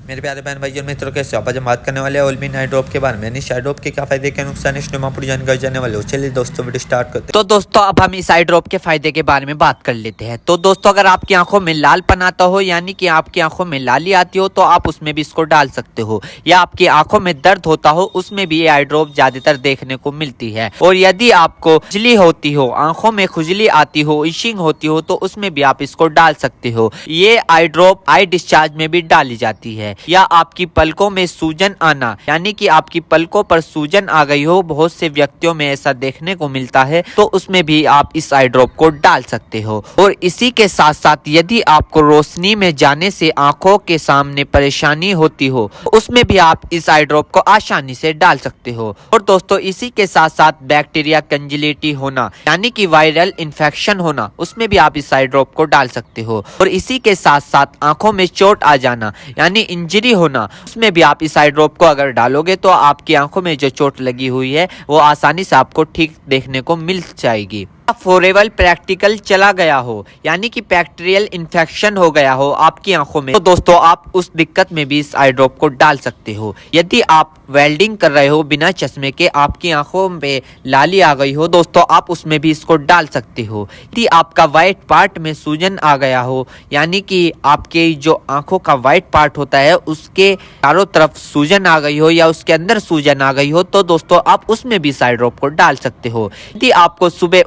मेरे प्यारे बहन भाई और मित्रों, कैसे आप? आज हम बात करने वाले हैं ओल्मिन आई ड्रॉप के बारे में। इस आई ड्रॉप के क्या फायदे क्या नुकसान, इस में पूरी जानकारी जानने वाले हो। चलिए दोस्तों, वीडियो स्टार्ट करते हैं। तो दोस्तों अब हम इस आई ड्रॉप के फायदे के बारे में बात कर लेते हैं। तो दोस्तों अगर आपकी आंखों में लालपन आता हो, यानी कि आपकी आंखों में लाली आती हो, तो आप उसमें भी इसको डाल सकते हो। या आपकी आंखों में दर्द होता हो, उसमें भी ये आई ड्रॉप ज्यादातर देखने को मिलती है। और यदि आपको खुजली होती हो, आंखों में खुजली आती हो, इशिंग होती हो, तो उसमें भी आप इसको डाल सकते हो। ये आई ड्रॉप आई डिस्चार्ज में भी डाली जाती है। या आपकी पलकों में सूजन आना, यानी कि आपकी पलकों पर सूजन आ गई हो, बहुत से व्यक्तियों में ऐसा देखने को मिलता है, तो उसमें भी आप इस आई ड्रॉप को डाल सकते हो। और इसी के साथ साथ यदि आपको रोशनी में जाने से आंखों के सामने परेशानी होती हो, उसमें भी आप इस आई ड्रॉप को आसानी से डाल सकते हो। और दोस्तों इसी के साथ साथ बैक्टीरिया कंजिलिटी होना, यानी कि वायरल इन्फेक्शन होना, उसमें भी आप इस आई ड्रॉप को डाल सकते हो। और इसी के साथ साथ आंखों में चोट आ जाना, यानी इंजरी होना, उसमें भी आप इस आई ड्रॉप को अगर डालोगे तो आपकी आंखों में जो चोट लगी हुई है वो आसानी से आपको ठीक देखने को मिल जाएगी। फॉरेबल प्रैक्टिकल चला गया हो, यानी कि बैक्टीरियल इन्फेक्शन हो गया हो आपकी आंखों में, तो दोस्तों आप उस दिक्कत में भी इस आई ड्रॉप को डाल सकते हो। यदि आप वेल्डिंग कर रहे हो बिना चश्मे के, आपकी आंखों में लाली आ गई हो, दोस्तों आप उसमें भी इसको डाल सकते हो। यदि आपका व्हाइट पार्ट में सूजन आ गया हो, यानी कि आपके जो आंखों का व्हाइट पार्ट होता है उसके चारों तरफ सूजन आ गई हो या उसके अंदर सूजन आ गई हो, तो दोस्तों आप उसमें भी इस आई ड्रॉप को डाल सकते हो। यदि आपको सुबह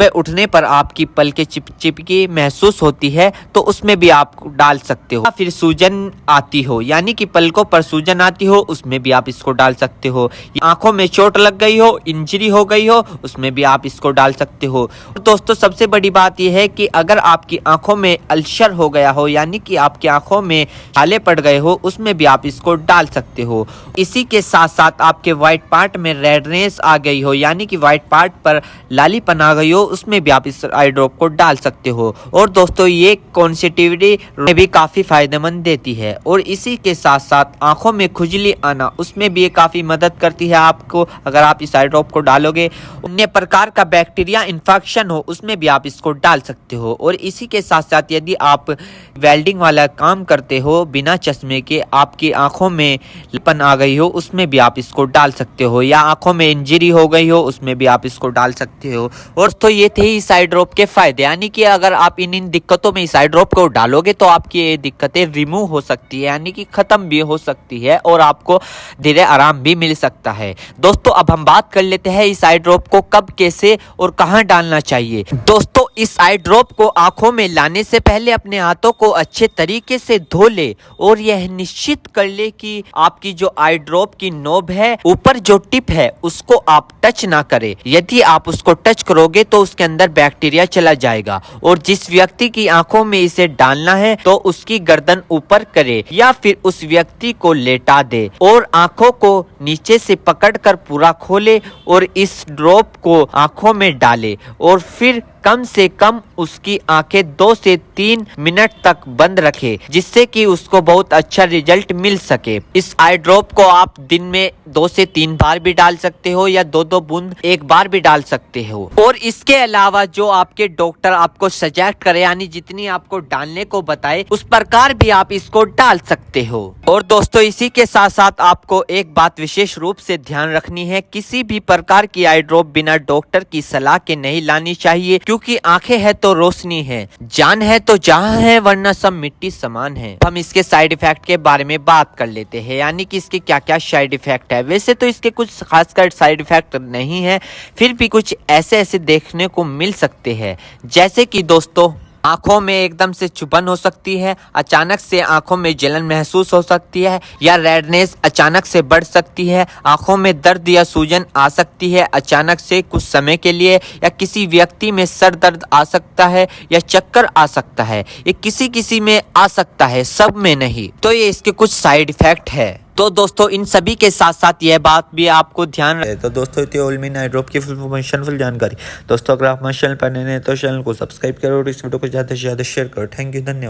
उठने पर आपकी पलकें चिपचिपकी महसूस होती है, तो उसमें भी आप डाल सकते हो। फिर सूजन आती हो, यानी कि पलकों पर सूजन आती हो, उसमें भी आप इसको डाल सकते हो। आंखों में चोट लग गई हो, इंजरी हो गई हो, उसमें भी आप इसको डाल सकते हो। दोस्तों सबसे बड़ी बात यह है कि अगर आपकी आंखों में अल्सर हो गया हो, यानी कि आपकी आंखों में छाले पड़ गए हो, उसमें भी आप इसको डाल सकते हो। इसी के साथ साथ आपके व्हाइट पार्ट में रेडनेस आ गई हो, यानी कि व्हाइट पार्ट पर लालीपन आ गई हो, उसमें भी आप इस आई ड्रॉप को डाल सकते हो। और दोस्तों ये कॉन्सेटिविटी में भी काफी फायदेमंद देती है। और इसी के साथ साथ आंखों में खुजली आना, उसमें भी ये काफी मदद करती है आपको। अगर आप इस आई ड्रॉप को डालोगे, अन्य प्रकार का बैक्टीरिया इन्फेक्शन हो, उसमें भी आप इसको डाल सकते हो। और इसी के साथ साथ यदि आप वेल्डिंग वाला काम करते हो बिना चश्मे के, आपकी आंखों में लालीपन आ गई हो, उसमें भी आप इसको डाल सकते हो। या आंखों में इंजरी हो गई हो, उसमें भी आप इसको डाल सकते हो। और तो ये थे इस आई ड्रॉप के फायदे, यानी कि अगर आप इन दिक्कतों में इस आई ड्रॉप को डालोगे तो आपकी ये दिक्कतें रिमूव हो सकती है, यानी कि खत्म भी हो सकती है और आपको धीरे आराम भी मिल सकता है। दोस्तों अब हम बात कर लेते हैं इस आई ड्रॉप को कब, कैसे और कहां डालना चाहिए। दोस्तों इस आई ड्रॉप को आंखों में लाने से पहले अपने हाथों को अच्छे तरीके से धो ले और यह निश्चित कर ले कि आपकी जो आई ड्रॉप की नोब है, ऊपर जो टिप है, उसको आप टच ना करें। यदि आप उसको टच करोगे तो उसके अंदर बैक्टीरिया चला जाएगा। और जिस व्यक्ति की आंखों में इसे डालना है तो उसकी गर्दन ऊपर करे या फिर उस व्यक्ति को लेटा दे और आंखों को नीचे से पकड़कर पूरा खोले और इस ड्रॉप को आंखों में डाले और फिर कम से कम उसकी आंखें 2 से 3 मिनट तक बंद रखे, जिससे कि उसको बहुत अच्छा रिजल्ट मिल सके। इस आई ड्रॉप को आप दिन में 2 से 3 बार भी डाल सकते हो या 2-2 बूंद एक बार भी डाल सकते हो। और इसके अलावा जो आपके डॉक्टर आपको सजेस्ट करे, यानी जितनी आपको डालने को बताए, उस प्रकार भी आप इसको डाल सकते हो। और दोस्तों इसी के साथ साथ आपको एक बात विशेष रूप से ध्यान रखनी है, किसी भी प्रकार की आई ड्रॉप बिना डॉक्टर की सलाह के नहीं लानी चाहिए, क्योंकि आंखें है तो रोशनी है, जान है तो जहां है, वरना सब मिट्टी समान है। हम इसके साइड इफेक्ट के बारे में बात कर लेते हैं, यानी कि इसके क्या क्या साइड इफेक्ट है। वैसे तो इसके कुछ खासकर साइड इफेक्ट नहीं है, फिर भी कुछ ऐसे देखने को मिल सकते हैं, जैसे कि दोस्तों आंखों में एकदम से चुभन हो सकती है, अचानक से आंखों में जलन महसूस हो सकती है, या रेडनेस अचानक से बढ़ सकती है, आंखों में दर्द या सूजन आ सकती है अचानक से कुछ समय के लिए, या किसी व्यक्ति में सर दर्द आ सकता है या चक्कर आ सकता है। ये किसी किसी में आ सकता है, सब में नहीं। तो ये इसके कुछ साइड इफेक्ट है। तो दोस्तों इन सभी के साथ साथ यह बात भी आपको ध्यान रहे। तो दोस्तों इतनी ओल्मिन आई ड्रॉप की फुल जानकारी। दोस्तों अगर आप हमारे चैनल पर नए हैं तो चैनल को सब्सक्राइब करो और इस वीडियो को ज़्यादा से ज़्यादा शेयर करो। थैंक यू, धन्यवाद।